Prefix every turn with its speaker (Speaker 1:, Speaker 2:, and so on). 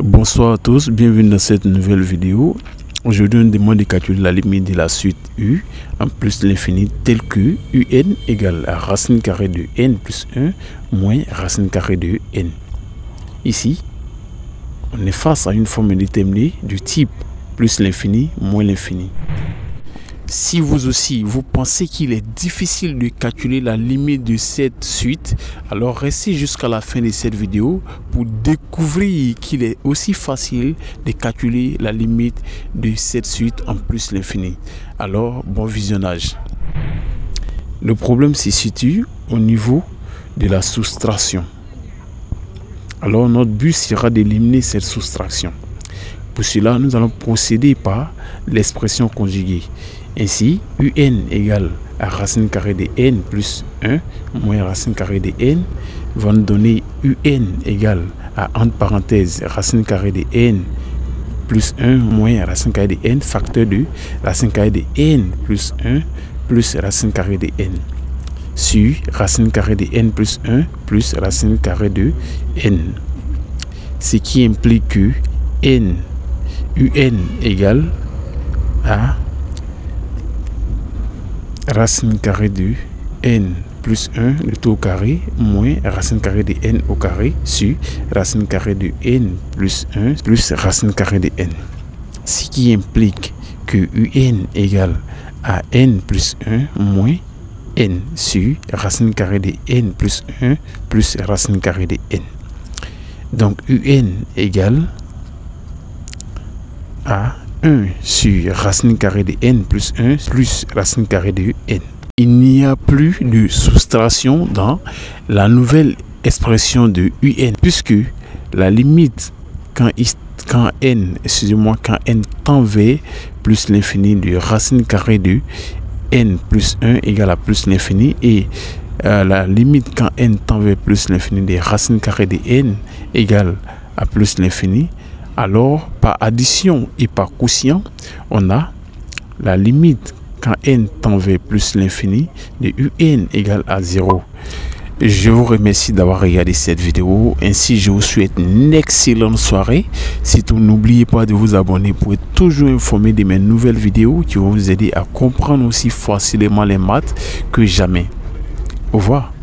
Speaker 1: Bonsoir à tous, bienvenue dans cette nouvelle vidéo. Aujourd'hui, on demande de calculer la limite de la suite u en plus l'infini tel que un égale à racine carrée de n plus 1 moins racine carrée de n. Ici, on est face à une forme déterminée du type plus l'infini moins l'infini. Si vous aussi, vous pensez qu'il est difficile de calculer la limite de cette suite, alors restez jusqu'à la fin de cette vidéo pour découvrir qu'il est aussi facile de calculer la limite de cette suite en plus l'infini. Alors, bon visionnage. Le problème se situe au niveau de la soustraction. Alors, notre but sera d'éliminer cette soustraction. Pour cela, nous allons procéder par l'expression conjuguée. Ainsi, un égale à racine carrée de n plus 1 moins racine carrée de n va nous donner un égale à entre parenthèses racine carrée de n plus 1 moins racine carrée de n facteur de racine carrée de n plus 1 plus racine carrée de n sur racine carrée de n plus 1 plus racine carrée de n. Ce qui implique que un égale à racine carrée de n plus 1 le tout au carré moins racine carrée de n au carré sur racine carrée de n plus 1 plus racine carrée de n. Ce qui implique que un égale à n plus 1 moins n sur racine carrée de n plus 1 plus racine carrée de n. Donc un égale à 1 sur racine carrée de n plus 1 plus racine carrée de n. Il n'y a plus de soustraction dans la nouvelle expression de un puisque la limite quand n tend vers plus l'infini de racine carrée de n plus 1 égale à plus l'infini et la limite quand n tend vers plus l'infini de racine carrée de n égale à plus l'infini. Alors, par addition et par quotient, on a la limite quand n tend vers plus l'infini de un égale à 0. Je vous remercie d'avoir regardé cette vidéo. Ainsi, je vous souhaite une excellente soirée. Surtout, n'oubliez pas de vous abonner pour être toujours informé de mes nouvelles vidéos qui vont vous aider à comprendre aussi facilement les maths que jamais. Au revoir.